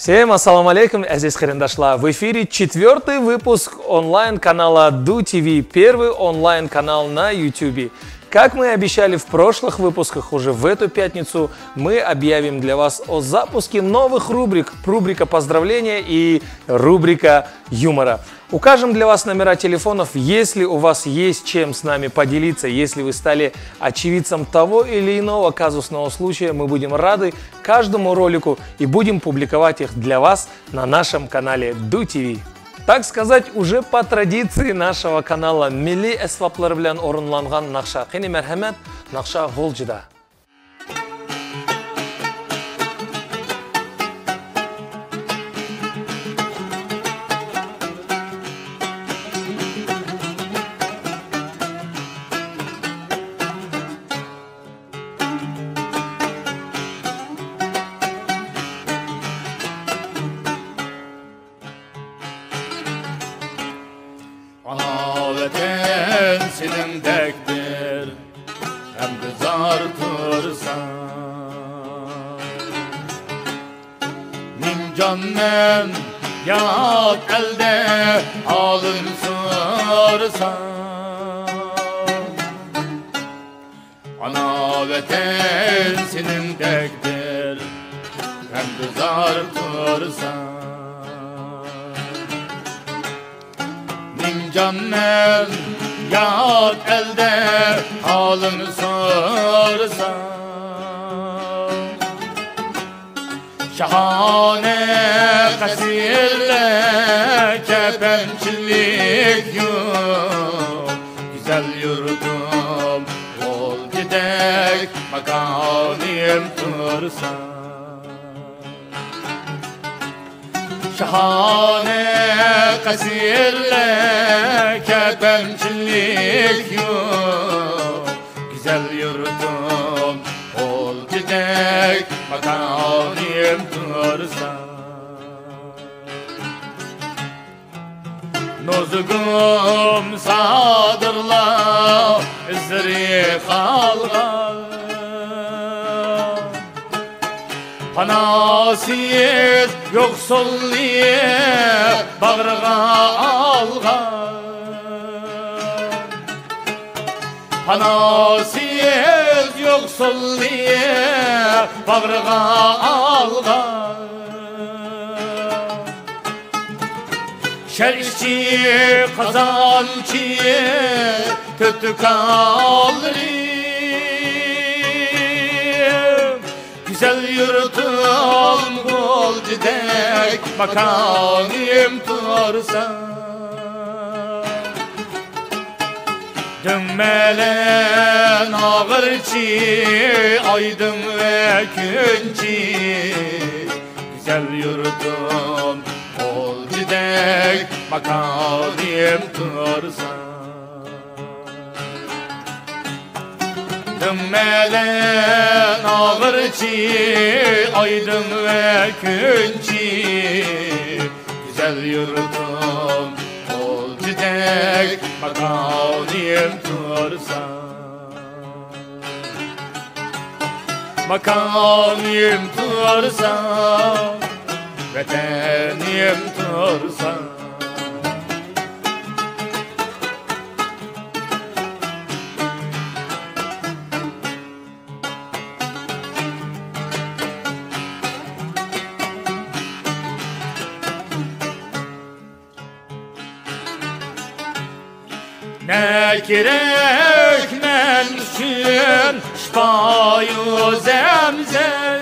Всем ассаламу алейкум, азиз кариндашлар. В эфире 4-й выпуск онлайн-канала Ду ТВ, первый онлайн-канал на YouTube. Как мы и обещали в прошлых выпусках, уже в эту пятницу мы объявим для вас о запуске новых рубрик. Рубрика поздравления и рубрика юмора. Укажем для вас номера телефонов, если у вас есть чем с нами поделиться, если вы стали очевидцем того или иного казусного случая, мы будем рады каждому ролику и будем публиковать их для вас на нашем канале Ду ТВ. Так сказать, уже по традиции нашего канала Милли эсваплары белән орынланган нақша кыйни мәрхәмәт, нақша Волжида. Sinimdektir, hem kızartırsan Nincanın yat elde alın sırsan Ana vatan sinimdektir, hem kızartırsan Nincanın yat elde alın sorsan Şahane kasirle kepençilik yok Güzel yurdum ol gidek makanim tursan Şahane kasirle kepençilik yok Güzel yurdum ol gidek makanim tursan Nozugum sadırla izri kalgan Panasız yoksulliye bağrığa algan Panasız yoksulliye bağrığa algan Şerişçi kazançı tütük alırım Güzel yurdum kol gidek makanim tursan Dönmelen ağırçı aydın ve günçi Güzel yurdum kol gidek makanim tursan Dönmelen ağırçı aydın ve günçi Güzel yurdum ol gidek makanim tursan Makanim tursan Vatanım tursan Ne gerek men üçün şifayı zemzem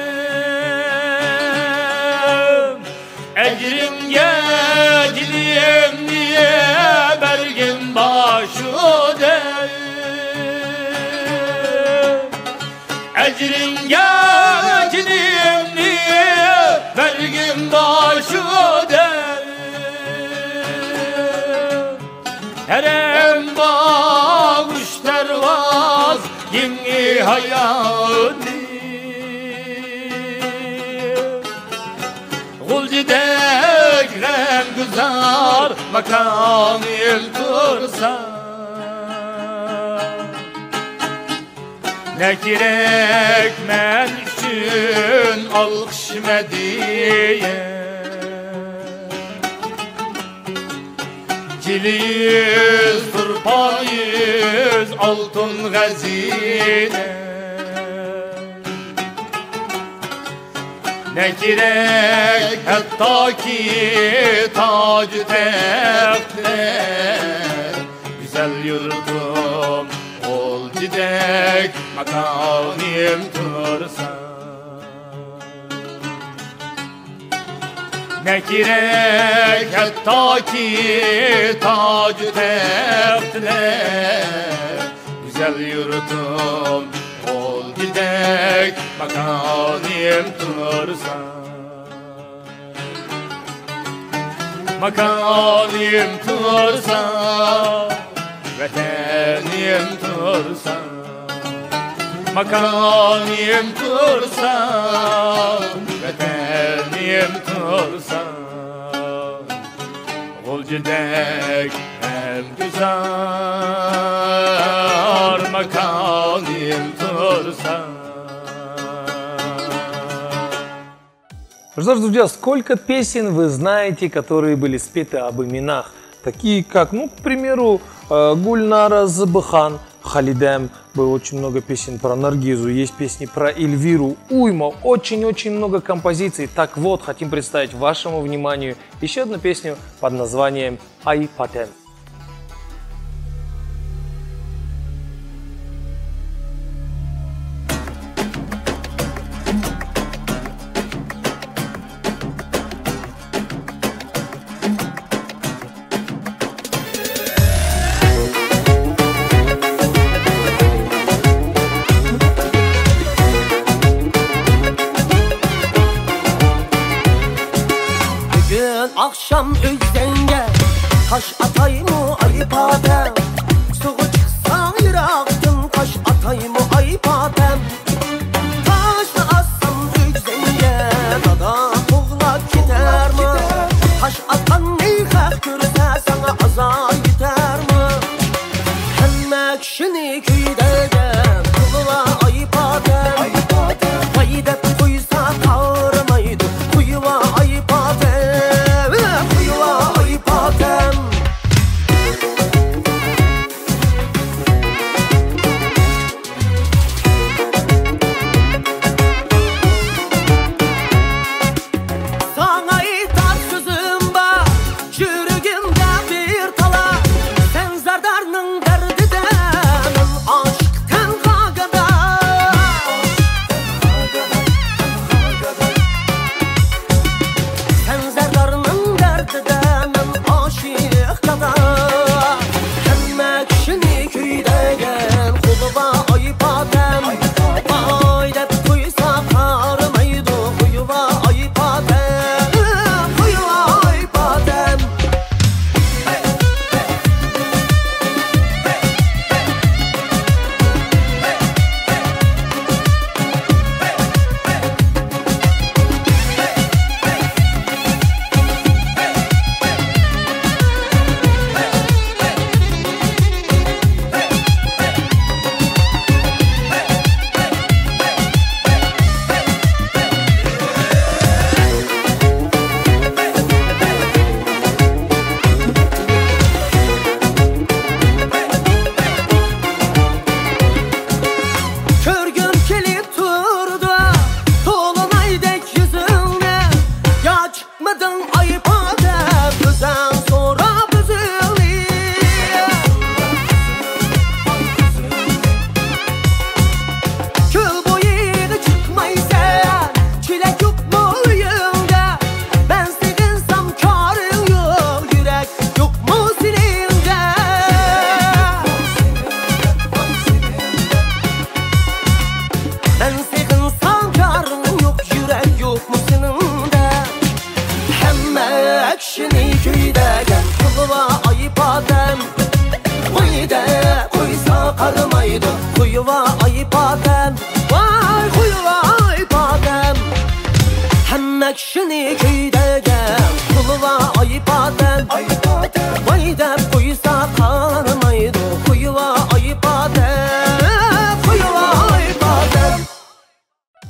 Ecrim gedilim niye bergin başı der Ecrim gedilim niye bergin başı der Herem bağışlar vaz yeni hayatı Gulcidek renk güzar makamil tursan Ne gerek men üçün alkış mediye Diliyiz, turpayız, altın gazine. Ne gerek hatta ki tac tehte, güzel yurdum ol gidek makanim tursa. Ne gerek hatta ki tac tehte, güzel yurdum ol gidek makanim tursa. Makanim tursa, vatenim tursa. Makanim tursa, vatenim tursa. Ol gidek hem güzel makanim tursa. Что ж, друзья, сколько песен вы знаете, которые были спеты об именах? Такие как, ну, к примеру, Гульнара Забыхан, Халидем. Было очень много песен про Наргизу, есть песни про Эльвиру, уйма, очень-очень много композиций. Так вот, хотим представить вашему вниманию еще одну песню под названием «Ай Патен». Akşam özlenge taş atayımı ayıp adem, suğu çıksa yıraktım taş atayımı ayıp adem. Taşla assam özlenge dada kuğla gider mi? Taş atan neyhak görse sana azar gider mi? Hemme kişini küydegen kuğla ayıp adem, vaydep kuysa kağırmaydı kuyuva ayıp adem.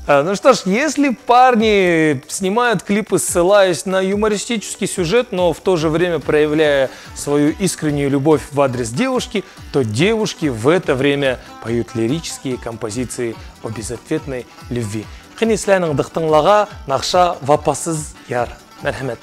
Ну что ж, если парни снимают клипы, ссылаясь на юмористический сюжет, но в то же время проявляя свою искреннюю любовь в адрес девушки, то девушки в это время поют лирические композиции о безответной любви. Қане сіләнің дықтыңлаға нақша вапасыз яр. Мәрхәмет.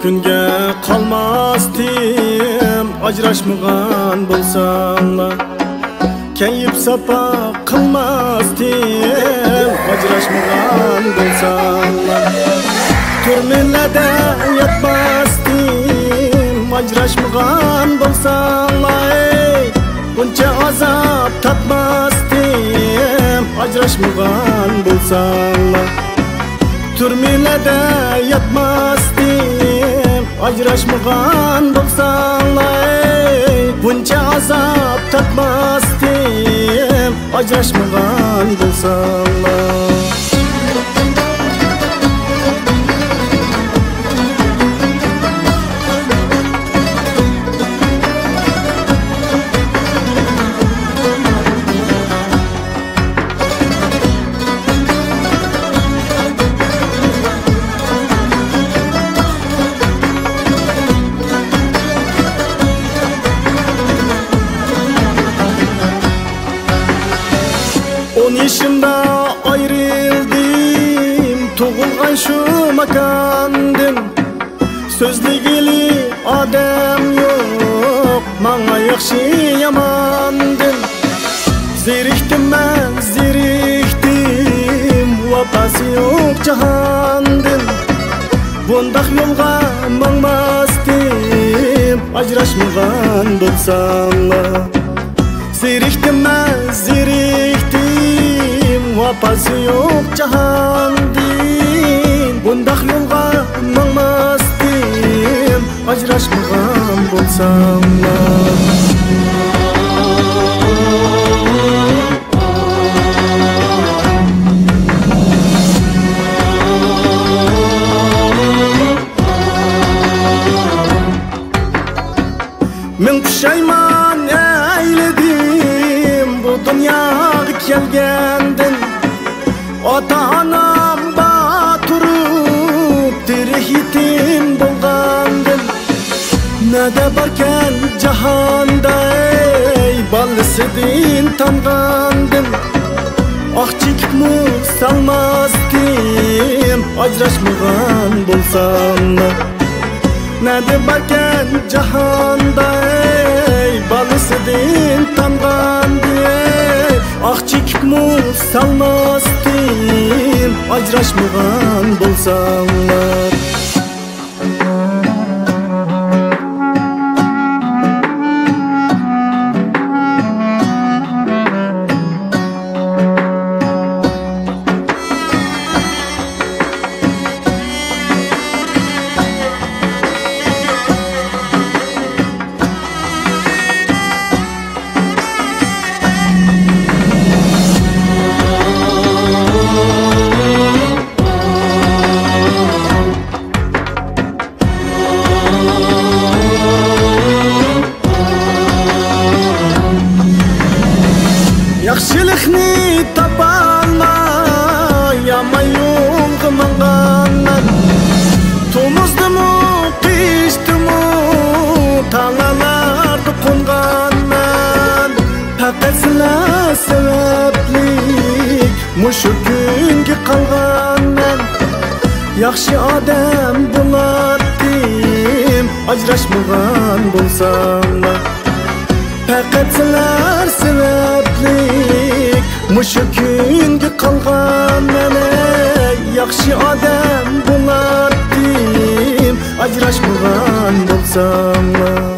günge kalmasdim ajraşmıgan bolsаңlar. Keyip sapa kılmasdim ajraşmıgan bolsаңlar. Türmelerde yatmasdim ajraşmıgan bolsаңlar. Bunca azap tatmasdim ajraşmıgan bolsаңlar. Türmelerde yatmasdim ajraşmıgan bolsаңlar. Bunca azap tatmasdim ajraşmıgan bolsаңlar. Yaşımda ayrıldım, tuğulgan şu makandım. Sözlü adam yok, bana yakşı yamandım. Ziriktim ben, ziriktim, vapası yok cahandım. Bundak yolga mangmasdım, ajraşmıgan bolsаңlar. Ziriktim ben, ziriktim, vapası yok cahandim. Bundak yolga mangmasdim, ajraşmıgan bolsаңlar. Men pişayman eyledim bu dünyaga kelgenden. Ota-anam baturup tirik yetim bolgandim. Nede barken jahanda ey balısıdin tangandim. Ah çekip mu salmasdim ajraşmıgan bolsаңlar. Nede barken jahanda ey balısıdin tangandim. Ah çekip mu salmasdim ajraşmıgan bolsаңlar. Yaxşılıkni tapalmay yaman yolga manganlar. Tomuzdumu, qishdimu, tağalardı qonganlar. Faqat sizlar sebeplik mushu kunga qalganman. Yaxshi odam bo'lardim ajraşmıgan bolsаңlar. Faqat sizlar sebeplik mushu kunga qalganman. Yaxshi odam bo'lardim ajraşmıgan bolsаңlar.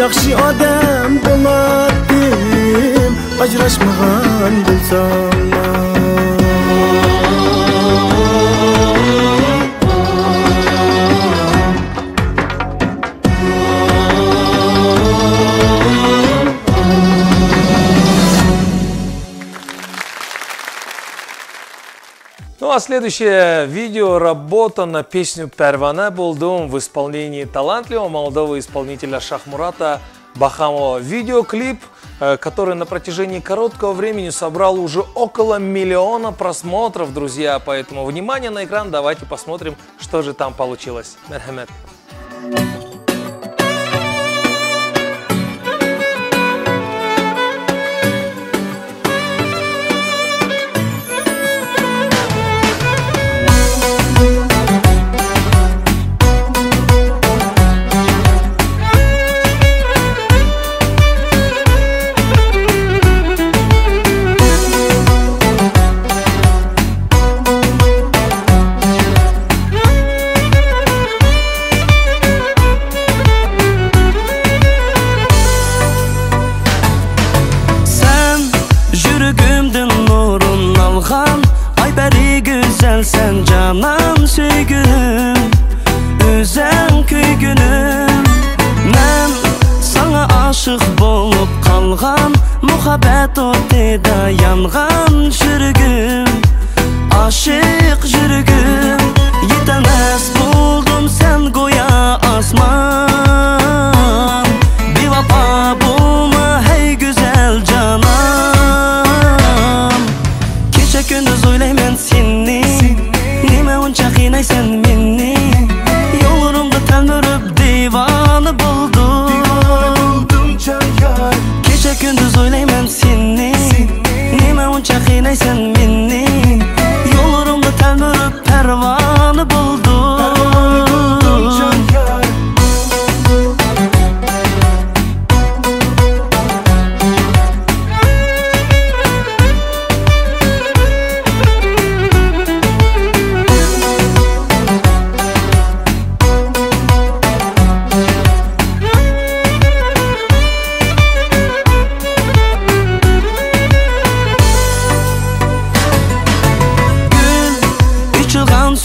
Yaxshi odam bo'lardim ajraşmıgan bolsаңlar. Ну а следующее видео работа на песню «Первана Болдум» в исполнении талантливого молодого исполнителя Шахмурата Бахамова. Видеоклип, который на протяжении короткого времени собрал уже около 1 миллиона просмотров, друзья. Поэтому внимание на экран, давайте посмотрим, что же там получилось. Мерхамед.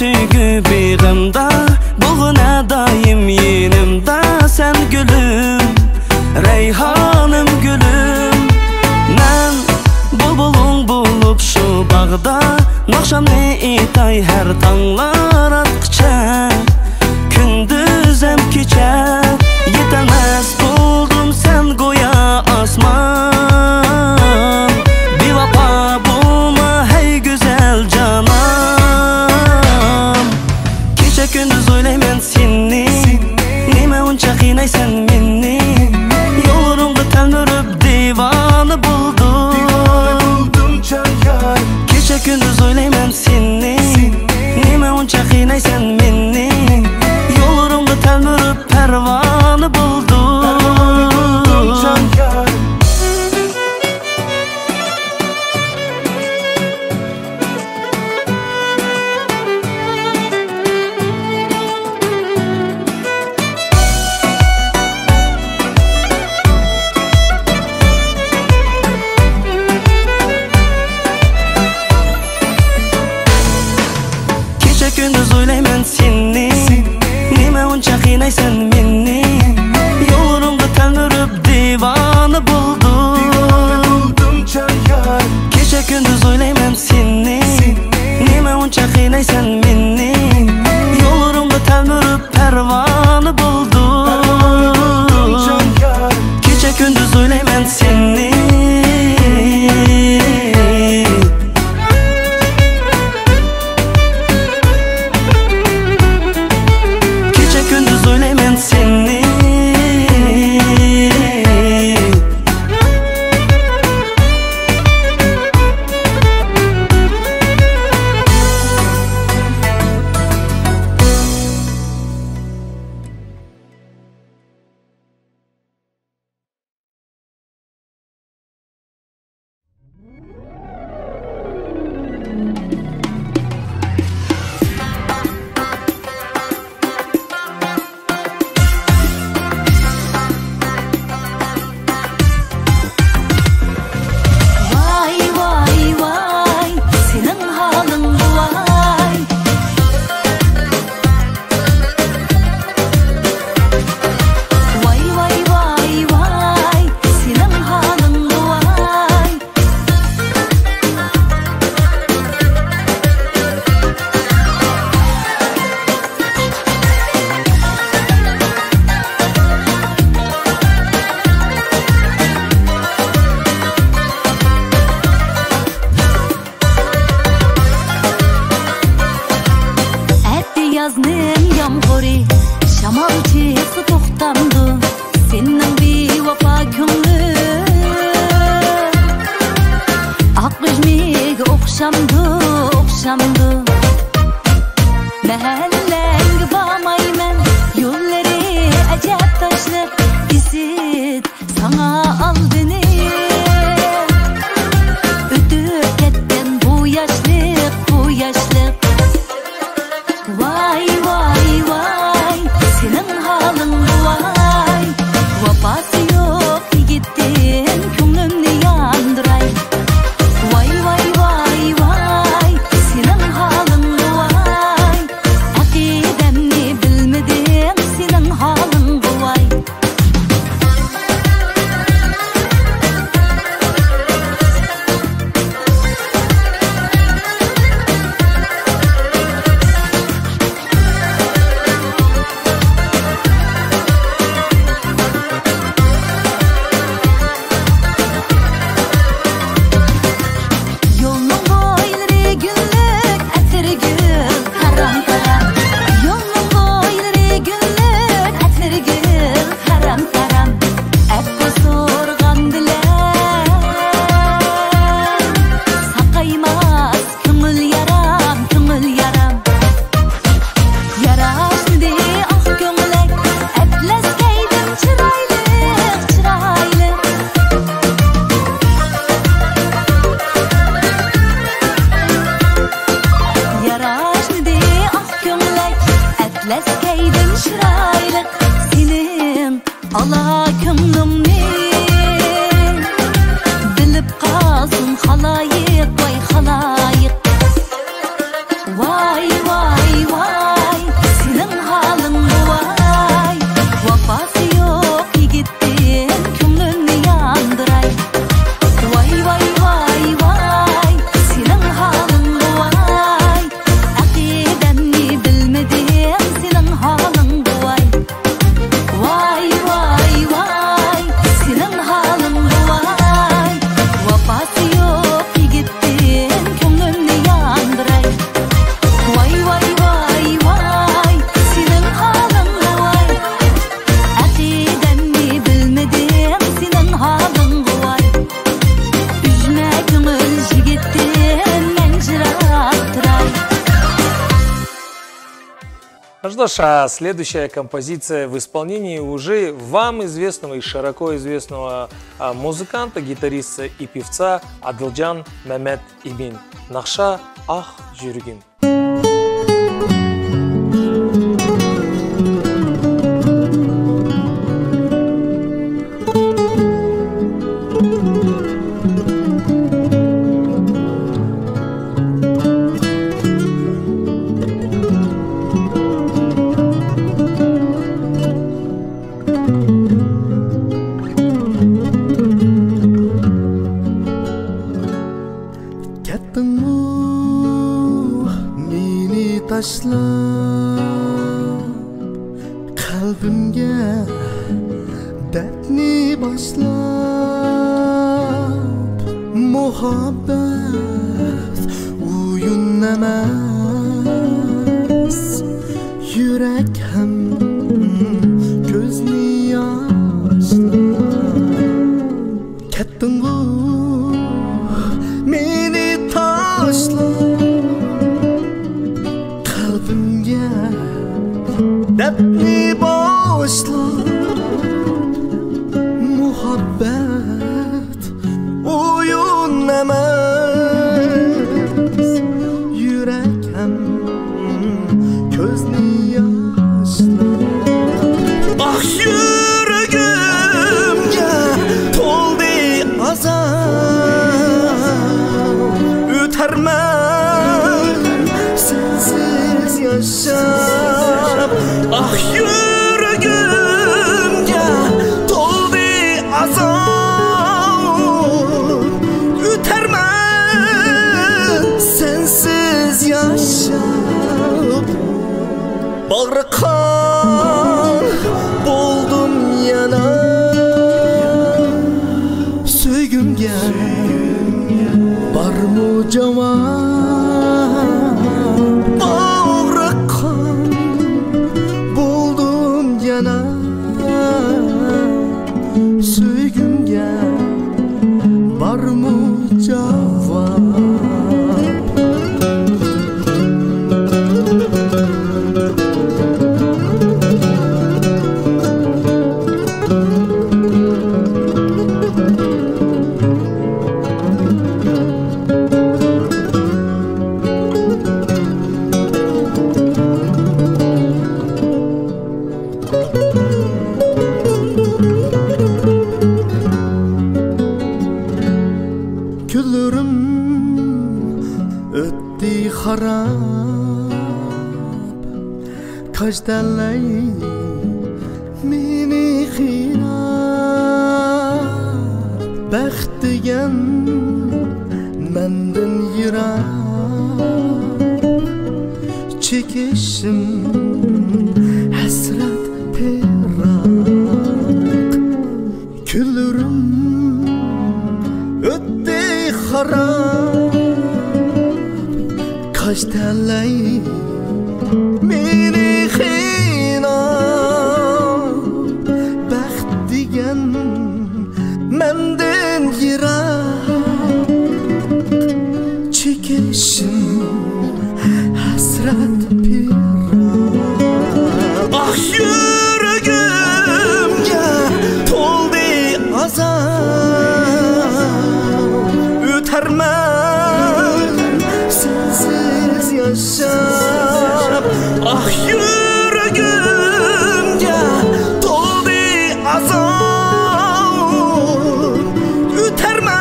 süygü bağımda, bugüne daim yanımda. Sen gülüm, reyhanım gülüm. Men bulbulun bulup şu bağda, nakşamni itay her tanglar atqıça. Gündüz hem kecha, yetemez buldum sen goya asman. Bir vapa bulma hey güzel canım. Kecha gündüz oylayman seni, nime uncha qiynaysan meni. Yollarımda telmürüp divanı buldum. Kecha gündüz oylayman seni, nime uncha qiynaysan meni. Yollarımda telmürüp pervanı buldum. Gündüz oylayman seni, nime uncha qiynaysan meni. Yollarımda telmürüp divanı buldum. Kecha gündüz oylayman seni, nime uncha qiynaysan meni. Yollarımda telmürüp pervanı buldum. Kecha gündüz oylayman seni. Ну что ж, а следующая композиция в исполнении уже вам известного и широко известного музыканта, гитариста и певца Адылжан Мемет Имин. Нақша ах жүрегім. Kalbimge dertni başlap muhabbet uyun emas yürek hem gözni yaşlap kettin bu meni taşlap kalbimge dertni başlap muhabbet oyun emas yürek hem gözni yaşlap ah yüreğimge toldu azap ötermem sensiz yaşap ah yüreğimge toldu azap ötermem sensiz yaşap bağrı kan buldum yana söygümge var mı cevap bağrı kan buldum yana söygümge var mı cevap Külürüm ötti harap Kaçtanlay meni xirap Bəxt degen menden yirak Çekişim hasret perak Külürüm ötti harap Kaçtanlay meni xirap Bəxt degen menden yirak Çekişim hasret perak Ah yüreğimge toldu azap ötermem sensiz yaşap Ah yüreğimge toldu azap ötermem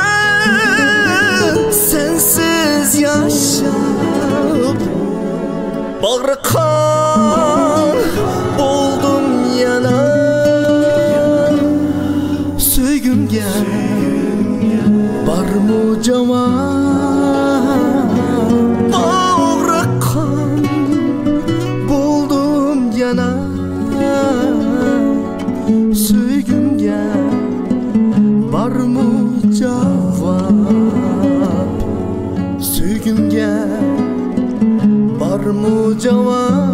sensiz yaşap bağrı kan buldum yana söygümge var mı cevap bağrı kan buldum yana söygümge var mı cevap söygümge var mı cevap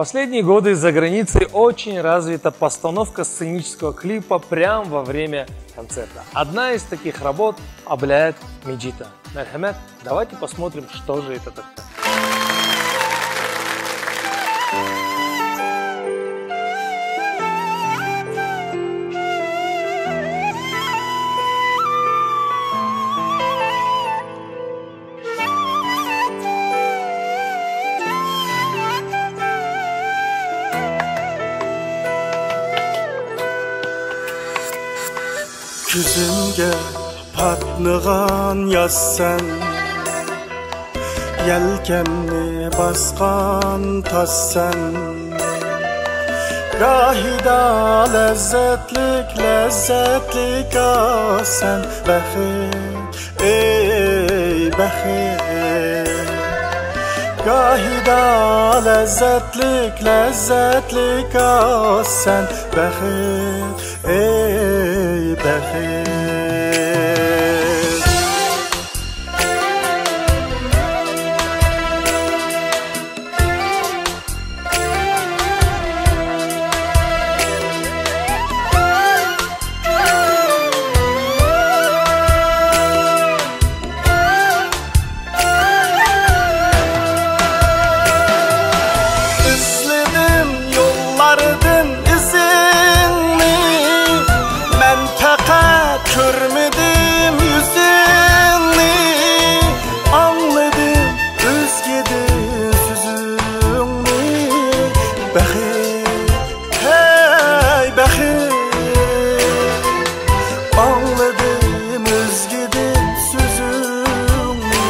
последние годы за границей очень развита постановка сценического клипа прямо во время концерта. Одна из таких работ «Абляет Меджита». Мерхамед, давайте посмотрим, что же это такое. Yüzümge patnıgan yazsan, yelkemni baskan tassan, gahida lezzetlik asen, bəxit, ey bəxit. Gahida lezzetlik asen, bəxit, ey bəxit. İzledim yollardın izini, mən fəqət görmedim yüzünü. Anladım özgedin sözünü, bəxit, hey bəxit. Anladım özgedin sözünü,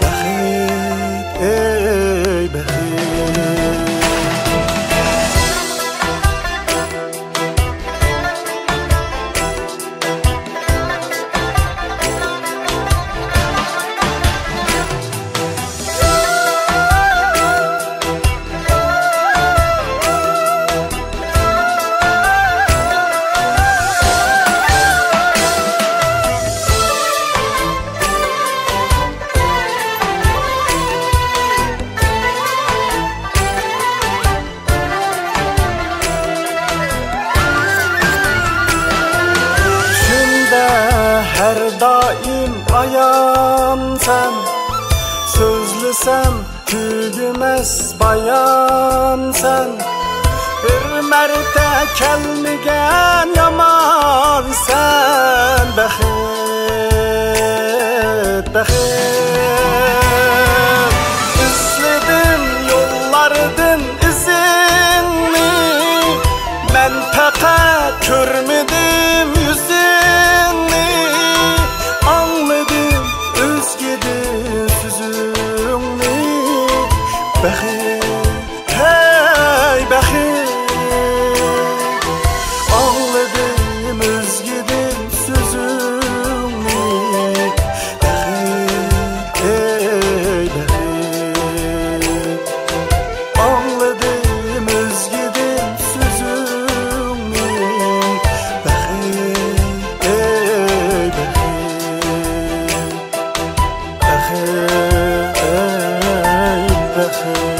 bəxit, ey bəxit. Her daim ayam sen, sözlüsem tügümez bayan sen. Bir mərdə kəlmigən yaman sen, bəxit, bəxit. İzledim yollardın izini, mən fəqət görmedim yüzünü. Anladım özgedin sözünü, bəxit, hey bəxit. Anladım özgedin sözünü, bəxit, hey bəxit. Anladım özgedin sözünü, bəxit, ey bəxit. Bəxit, ey bəxit.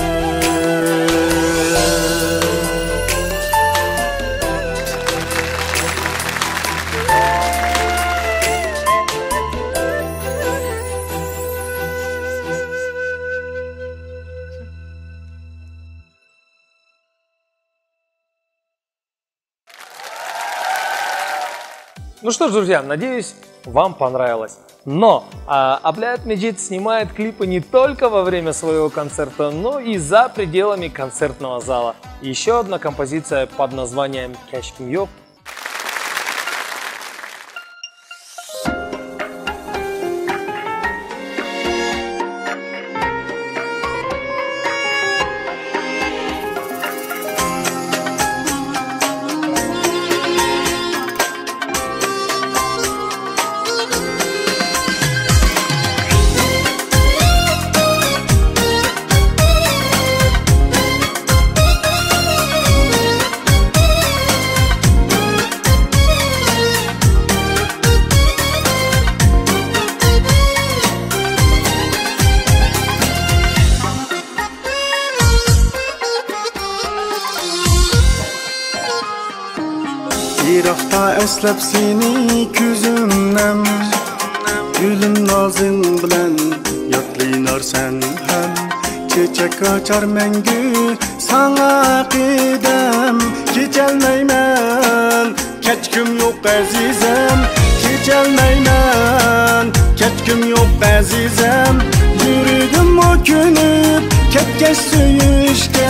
Ну что ж, друзья, надеюсь, вам понравилось. Но Абляет Меджит снимает клипы не только во время своего концерта, но и за пределами концертного зала. Еще одна композиция под названием «Кешким Йоп». eslep seni küzümden Gülüm nazın bilen yatlinar sen hem Çiçek açar mengü sana gidem Geçelmeymen keçküm yok azizem Geçelmeymen keçküm yok azizem Yürüdüm o günüp ketkeş söyüşke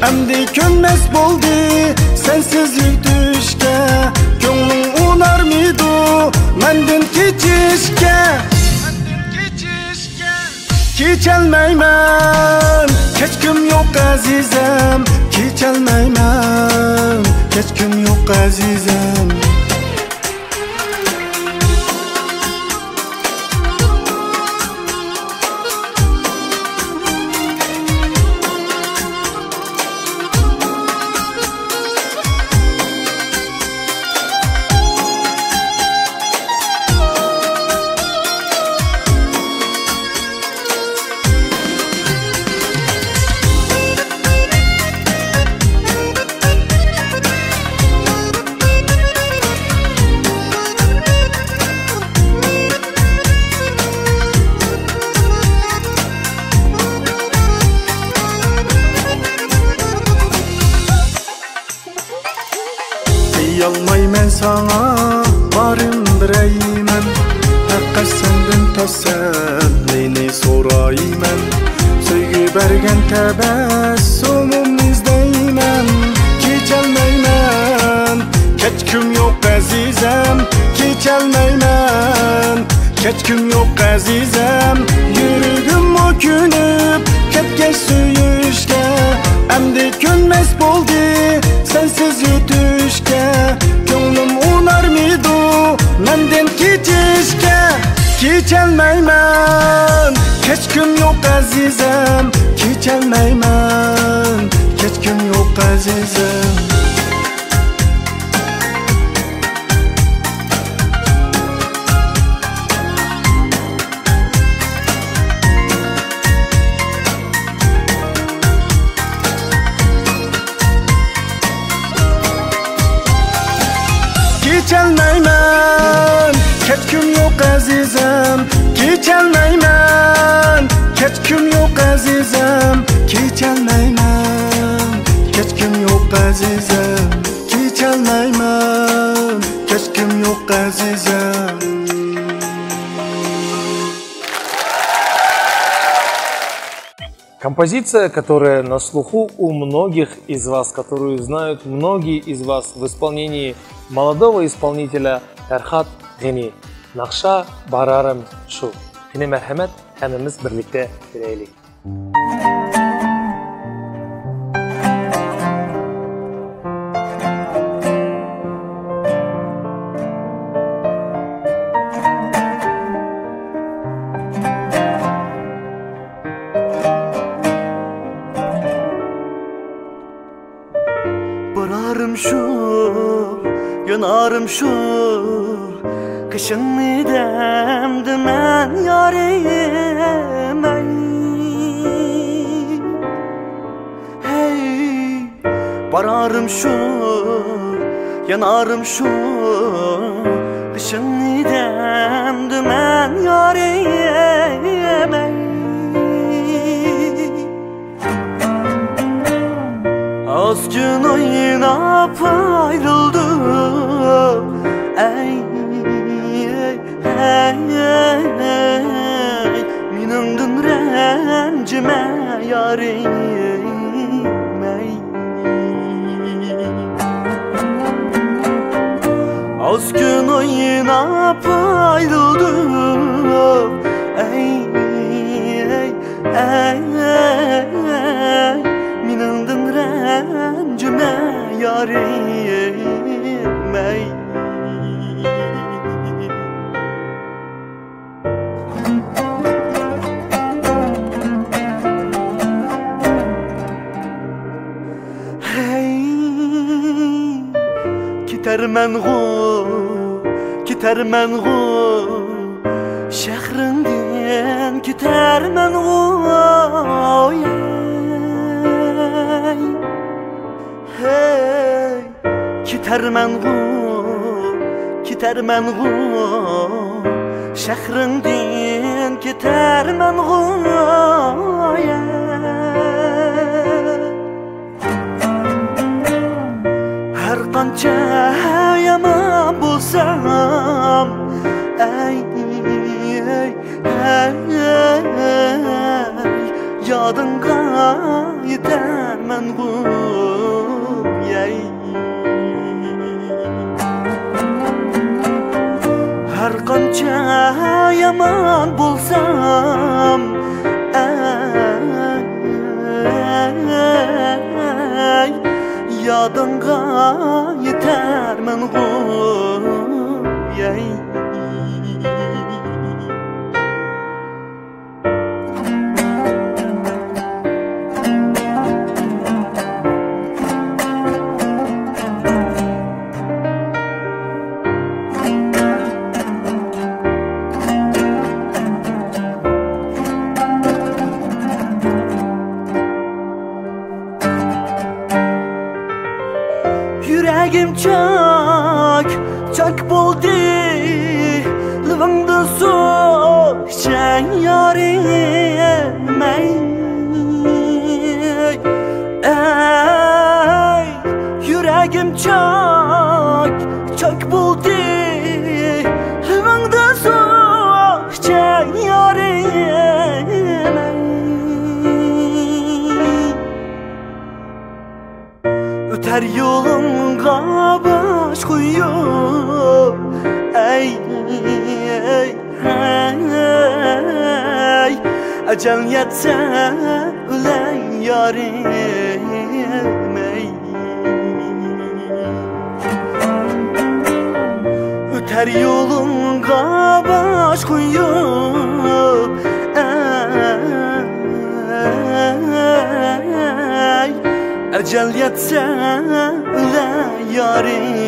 Emdi könmez boldu sensiz yürtüşke Gönlün unar mıydı mendin keçişke Geçelmeymen keçküm yok azizem Geçelmeymen keçküm yok azizem Yalmaymen sana varım bireymen Hakkı senden tasellini soraymen Söygü bergen tebessumum izleymen Geçelmeymen keçküm yok azizem Geçelmeymen keçküm yok azizem Yürüdüm o günüp ketkeş söyüşke Emdi könmez boldu sensiz yutuşke Gönlüm unar mıydı menden keçişke Geçelmeymen keçküm yok azizem Geçelmeymen keçküm yok azizem Geçelmeymen keçküm yok azizem Geçelmeymen keçküm yok azizem Geçelmeymen keçküm yok azizem Geçelmeymen keçküm yok azizem Композиция, которая на слуху у многих из вас, которую знают многие из вас в исполнении молодого исполнителя Ферхат Гени. Нақша барарым шу. Yine merhamet, hemimiz birlikte dileylik. Bararım şu, yanarım şu Kışın idemdi men yareyim Hey, bararım şu, yanarım şu Kışın idemdi men yareyim Az gün oynap ayrıldım Ey Minimdin rencime yarim Az gün oynap ayrıldım Minimdin rencime yarim Kitermen gu Şehrinden kitermen gu Hey Kitermen gu ketermen gu Şehrinden ketermen gu Her kanca yaman bulsam Ey yadınga yetermen gu Her kanca yaman bulsam yadınga yetermen gu Yüreğim çok buldu Livingda su içen yarim Ey yüreğim çok buldu Livingda su içen yarim Öter yolunga baş koyup Ey Ecel yetse ölen yarim Öter yolunga baş koyup Ecel yetse ölen yarim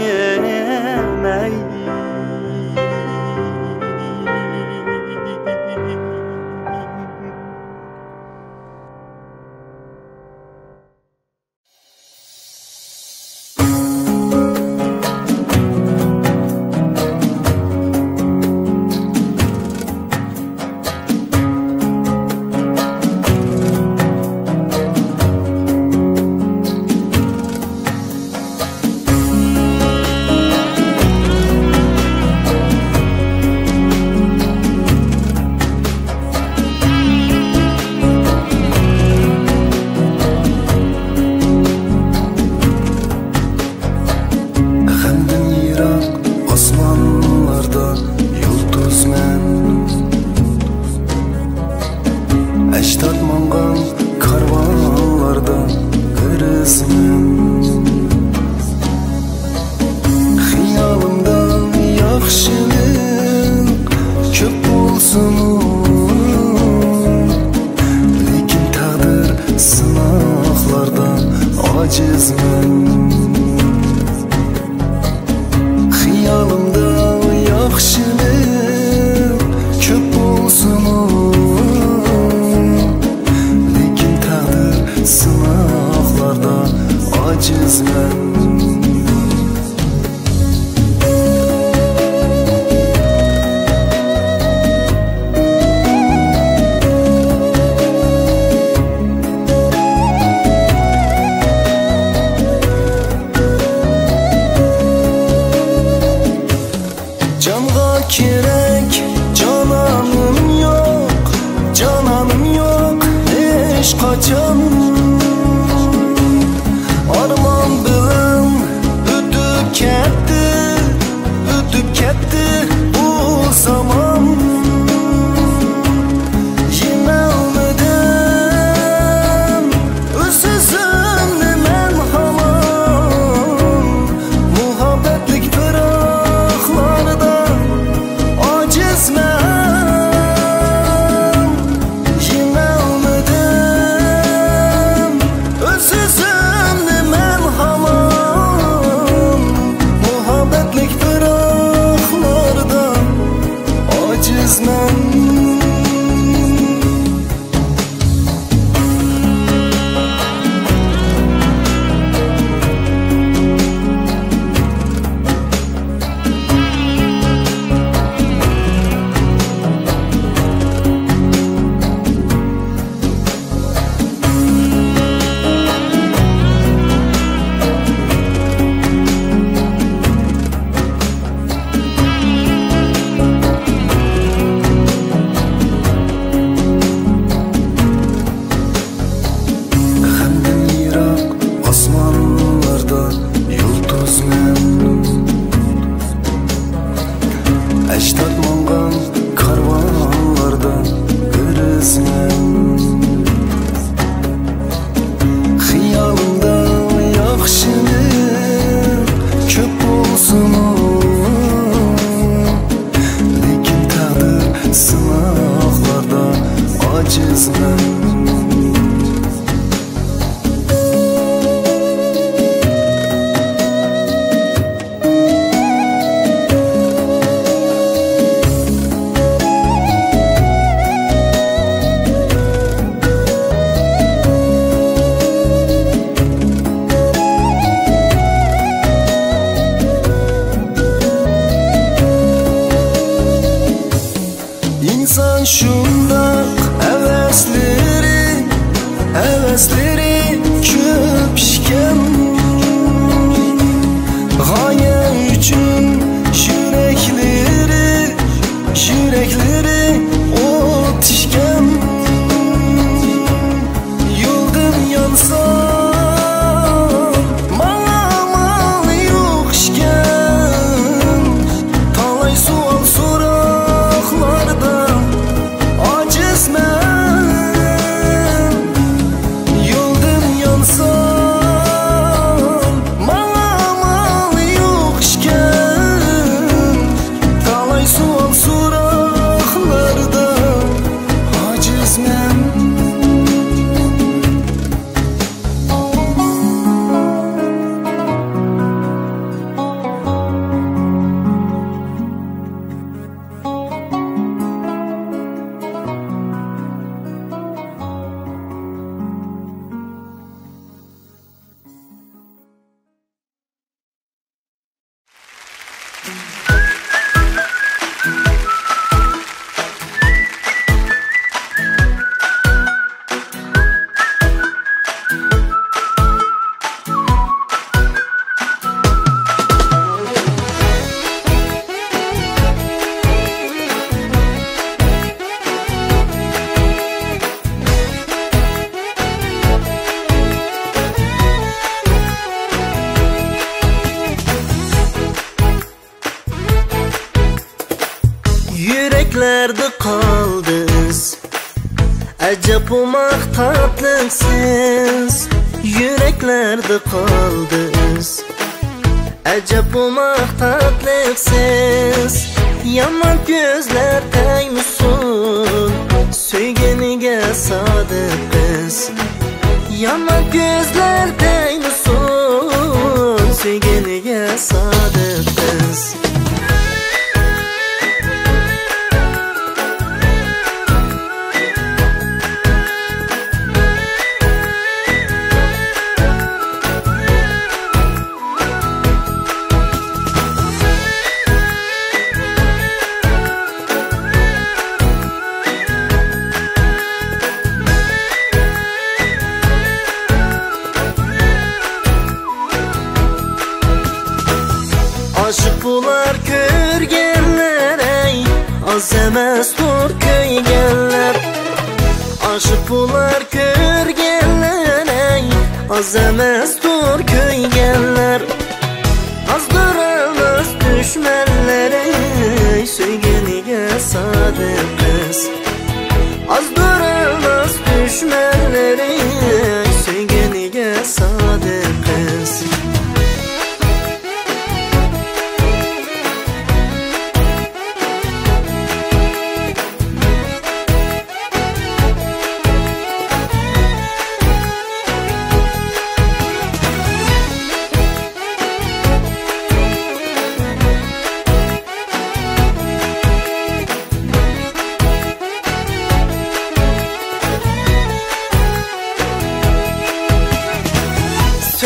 mangan karvanlarda görüzmen. Xiyalımda yaxşılık köp bolsun, lekin taqdir sınaqlarda acizmen. İnsan şundaq həvəsləri köp işkən. Gaye üçün yürekleri ot işkən. Yıldın yansan mal yok işkən. Talay sual soraqlarda acizmen. Yıldın yansan mal yok işkən. Talay sual soraqlarda acizmen. Yüreklerde kaldınız, acep olmak tatlısız. Yüreklerde kaldınız, acep olmak tatlısız. Yaman gözler kaymışsın, söygenige sadık kız. Yaman gözler kaymışsın, söygenige sadık kız. Aşık bular körgenler ey, az emasdur köygenler. Aşık bular körgenler ey, az emasdur köygenler. Azdır almaz düşmanlar ey, söygenige sadık kız. Azdır almaz düşmanlar ey, söygenige sadık kız.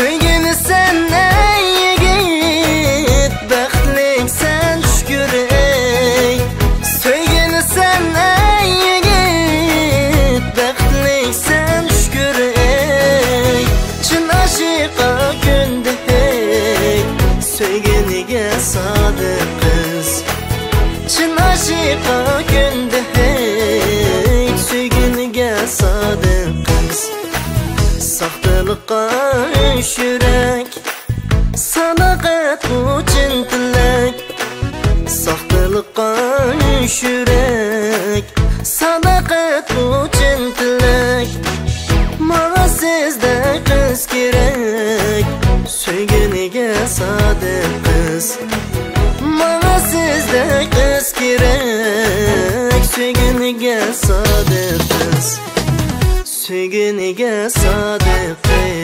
Söygeni sen ey yigit, bəxtlik sen şükür ey. Söygeni sen ey yigit, bəxtlik sen şükür ey. Çın aşıqa gündü hey, söygenige sadık kız. Çın aşıqa gündü hey, söygenige sadık kız. Saxtalıqqa yürek, sadaqat bu cin tilak. Saxtalıqqa yoqqan yürek Sadaqat bu chin tilak Mana sizda qiz kerak Söyguniga sodiq qiz Mana sizda qiz kerak Söyguniga sodiq qiz Söyguniga sodiq qiz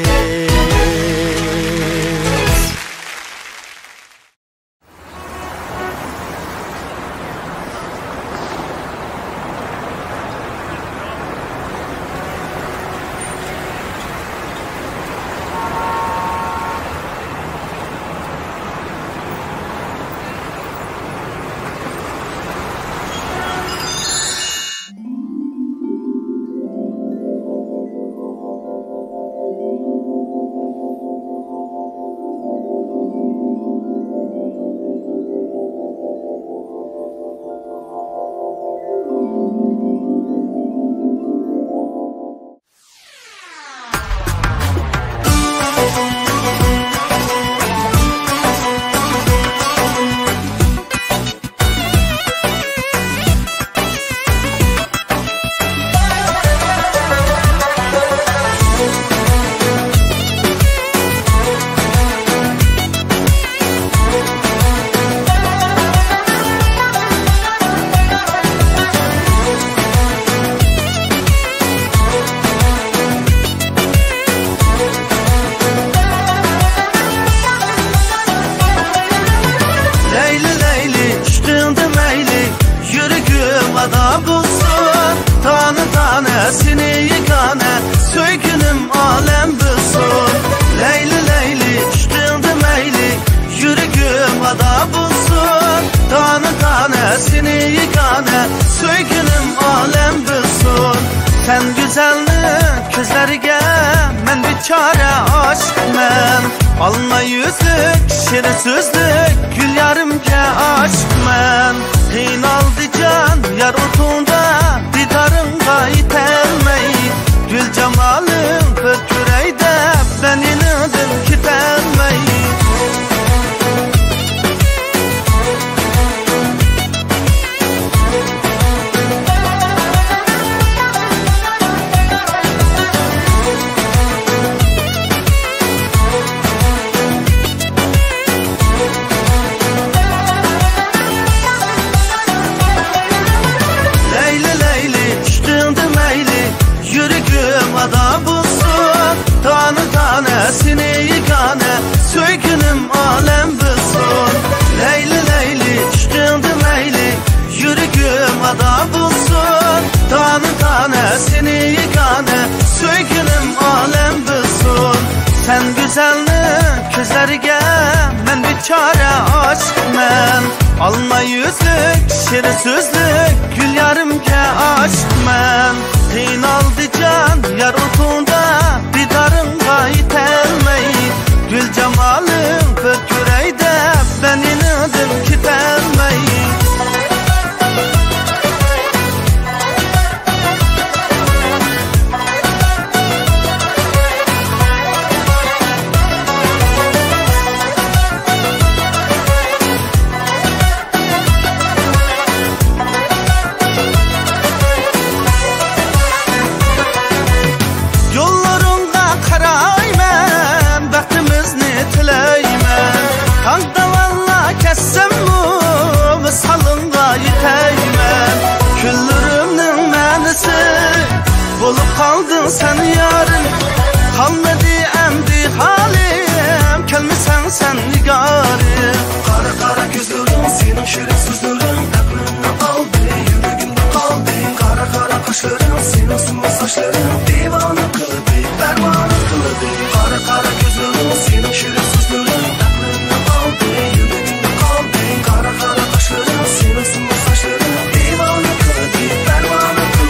Sen güzellik közlerge men biçare aşkmen Alma yüzlük, şirin sözlük, gül yarımke aşkmen Kıynaldı can yar otunda didarınga itelmey Gül cemalın pörküreyde ben inadım kitelmey Seni yegane söygünüm alem bulsun Leyli leyli düştüğümde meyli Yürügüm ada bulsun Tanı tane seni yegane söygünüm alem bulsun Sen güzellik közlerge men biçare aşkmen Alma yüzlük şirin sözlük gül yarımke aşkmen Kıynaldı can yar otunda didarınga itelmey Gül cemalın pörküreyde ben inadım kitelmey Bulup kaldın sen yarın Kalmadı emdi halim Kelmesen sen nigarım Kara kara gözlerin senin şirin sözlerin Aklını aldı yüreğimde kaldı Kara kara kaşların senin sunma saçların Divanı kıldı dermanı kıldı Kara kara gözlerin senin şirin sözlerin Aklını aldı yüreğimde kaldı Kara kara kaşların senin sunma saçların Divanı kıldı dermanı kıldı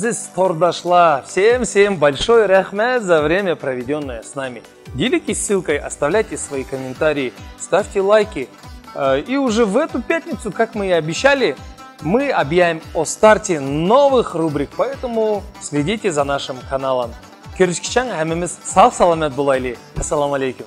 Азиз тордашлар, всем большое рахмет за время, проведенное с нами. Делитесь ссылкой, оставляйте свои комментарии, ставьте лайки. И уже в эту пятницу, как мы и обещали, мы объявим о старте новых рубрик, поэтому следите за нашим каналом. Көрішкішен, әміміз сау-саламет болайлы. Ассаламу алейкум.